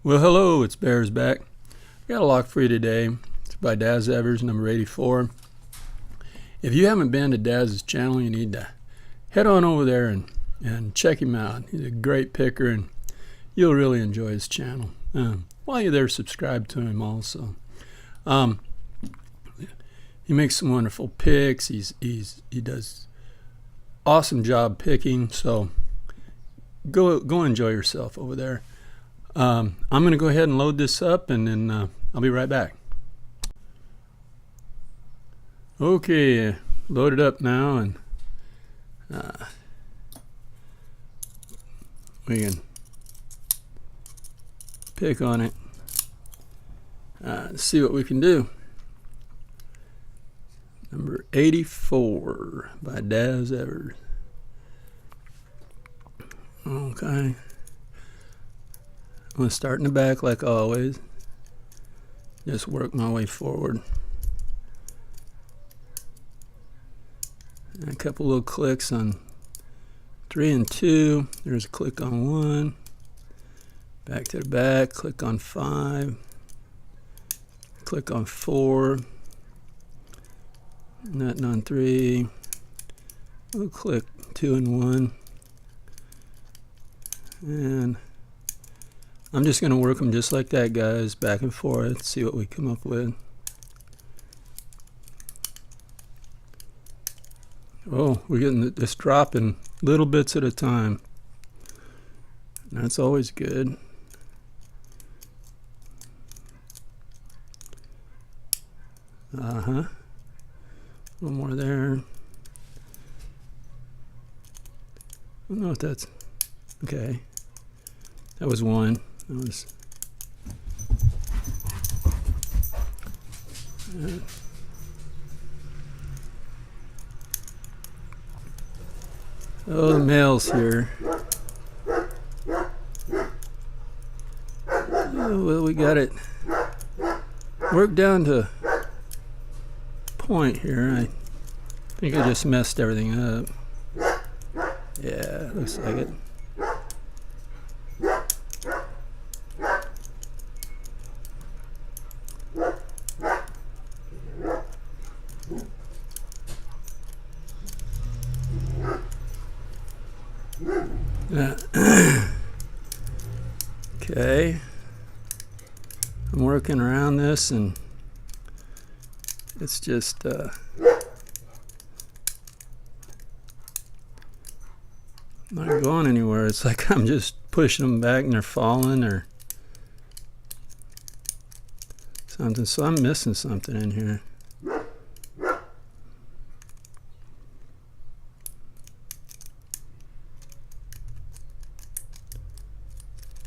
Well, hello, it's Bears back. I got a lock for you today. It's by Daz Evers, number 84. If you haven't been to Daz's channel, you need to head on over there and check him out. He's a great picker, and you'll really enjoy his channel. While you're there, subscribe to him also. He makes some wonderful picks. He does awesome job picking. So go enjoy yourself over there. I'm going to go ahead and load this up, and then I'll be right back. Okay, loaded up now, and we can pick on it, see what we can do. Number 84 by Daz Evers. Okay. I'm going to start in the back like always. Just work my way forward. And a couple little clicks on 3 and 2. There's a click on 1. Back to the back. Click on 5. Click on 4. Nothing on 3. We'll click 2 and 1. And I'm just going to work them just like that, guys, back and forth, see what we come up with. Oh, we're getting this drop in little bits at a time. That's always good. A little more there. I don't know if that's okay. That was one. That was. Oh, the mail's here. Oh, well, we got it worked down to point here. I think I just messed everything up. Yeah, looks like it. Okay, I'm working around this, and it's just not going anywhere. It's like I'm just pushing them back and they're falling or something. So I'm missing something in here.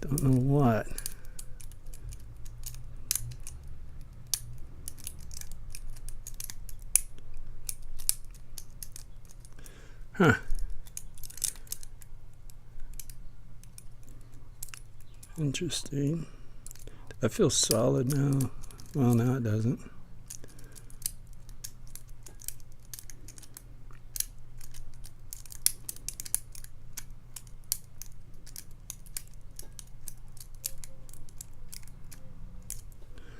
Don't know what. Huh. Interesting. That feels solid now. Well, now it doesn't.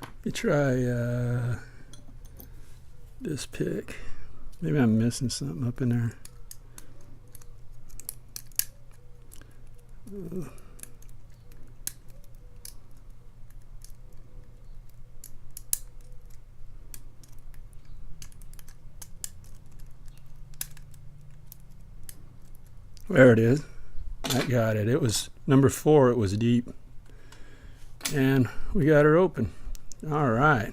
Let me try this pick. Maybe I'm missing something up in there. There it is. I got it. It was number 4. It was deep. And we got her open. All right.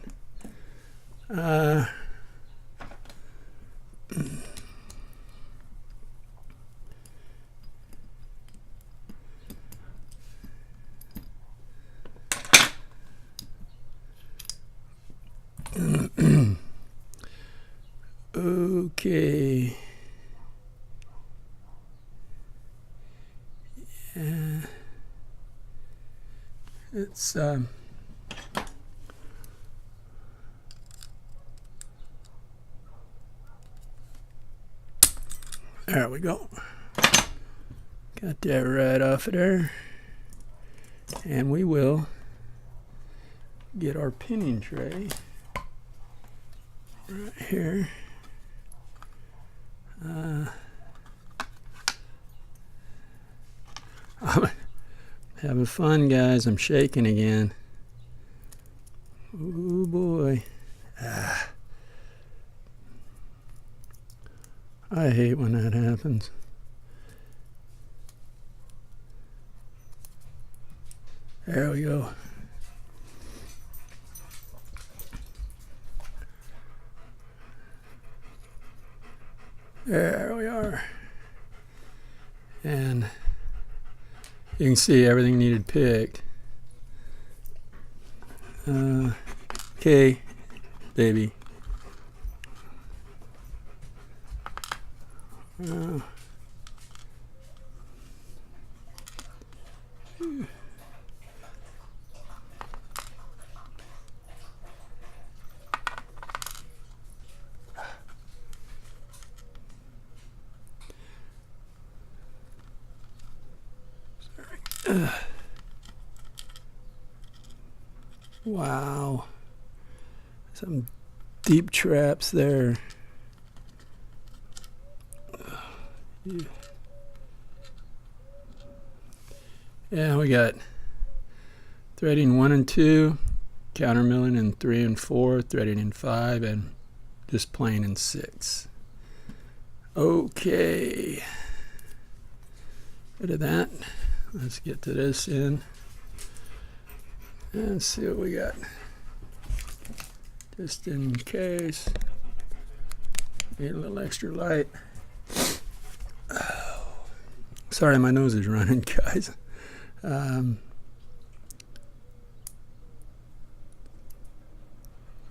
Okay. Yeah. It's there we go. Got that right off of there. And we will get our pinning tray right here. I'm having fun, guys. I'm shaking again. Oh boy. I hate when that happens. There we go. There we are. And you can see everything needed picked. Okay, baby. Wow, some deep traps there. Yeah, we got threading 1 and 2, counter milling in 3 and 4, threading in 5, and just plain in 6. Okay, rid of that. Let's get to this end and see what we got. Just in case, need a little extra light. Oh. Sorry, my nose is running, guys.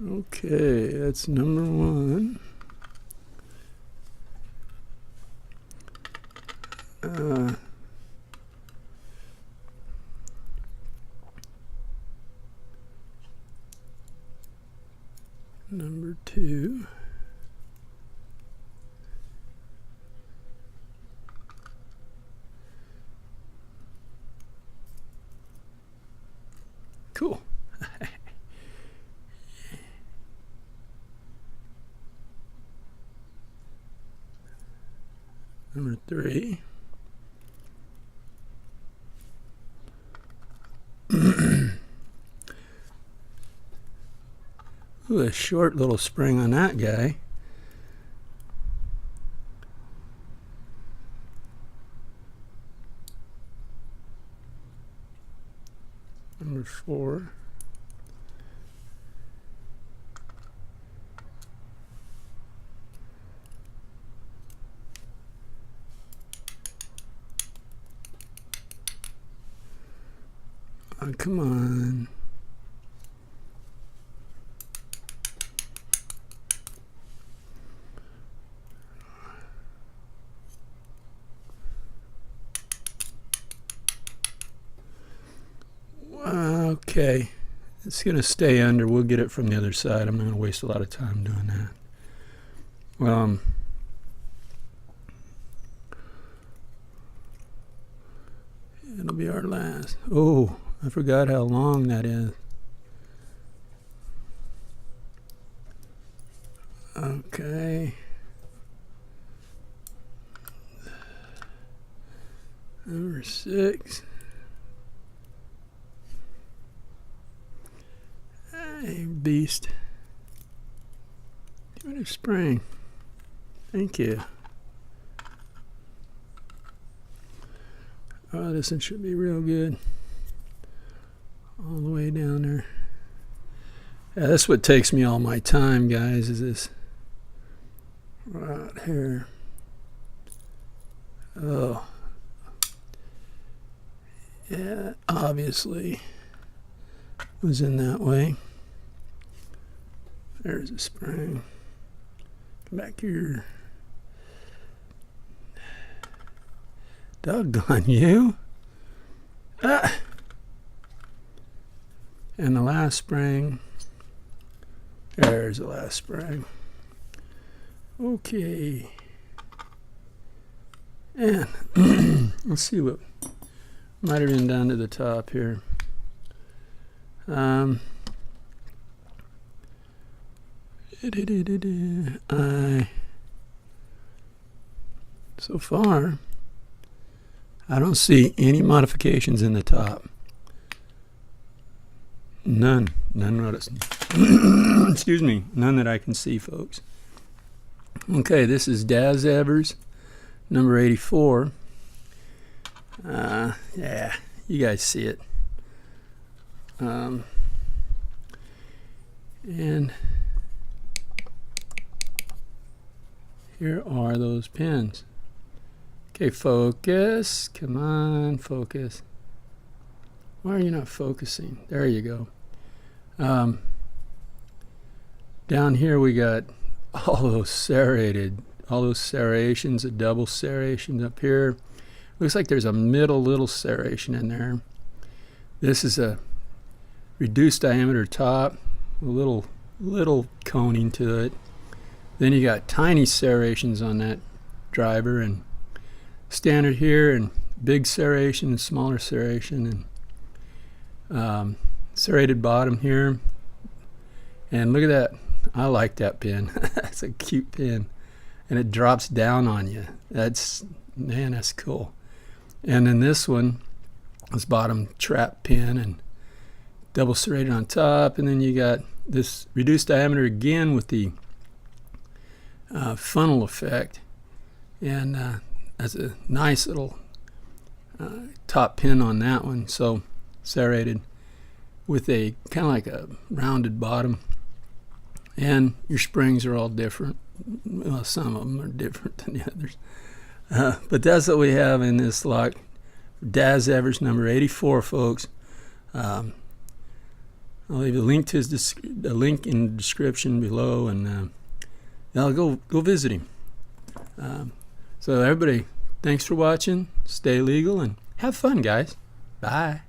Okay, that's number 1. Number 2. Cool. Number 3. Ooh, a short little spring on that guy. Number 4. Oh, come on. Okay, it's going to stay under. We'll get it from the other side. I'm not going to waste a lot of time doing that. It'll be our last. Oh, I forgot how long that is. Okay. Number 6. Hey, beast. Give it a spring. Thank you. Oh, this one should be real good. All the way down there. Yeah, that's what takes me all my time, guys, is this right here. Oh. Yeah, obviously was in that way. There's a spring. Come back here. Doggone you. Ah. And the last spring. There's the last spring. Okay. And let's see what might have been down to the top here. So far, I don't see any modifications in the top. None noticed. Excuse me, none that I can see, folks. Okay, this is Daz Evers, number 84. Yeah, you guys see it. And here are those pins. Okay, focus. Come on, focus. Why are you not focusing? There you go. Down here we got all those serrations, the double serrations up here. Looks like there's a little serration in there. This is a reduced diameter top, a little coning to it. Then you got tiny serrations on that driver, and standard here, and big serration and smaller serration, and serrated bottom here. And look at that. I like that pin. That's a cute pin, and it drops down on you. That's cool. And then this one is bottom trap pin and double serrated on top, and then you got this reduced diameter again with the funnel effect, and that's a nice little top pin on that one. So serrated with a kind of like a rounded bottom, and your springs are all different. Well, some of them are different than the others, but that's what we have in this lock. Daz Evers number 84, folks. I'll leave a link to a link in the description below, and I'll go visit him. So everybody, thanks for watching. Stay legal and have fun, guys. Bye.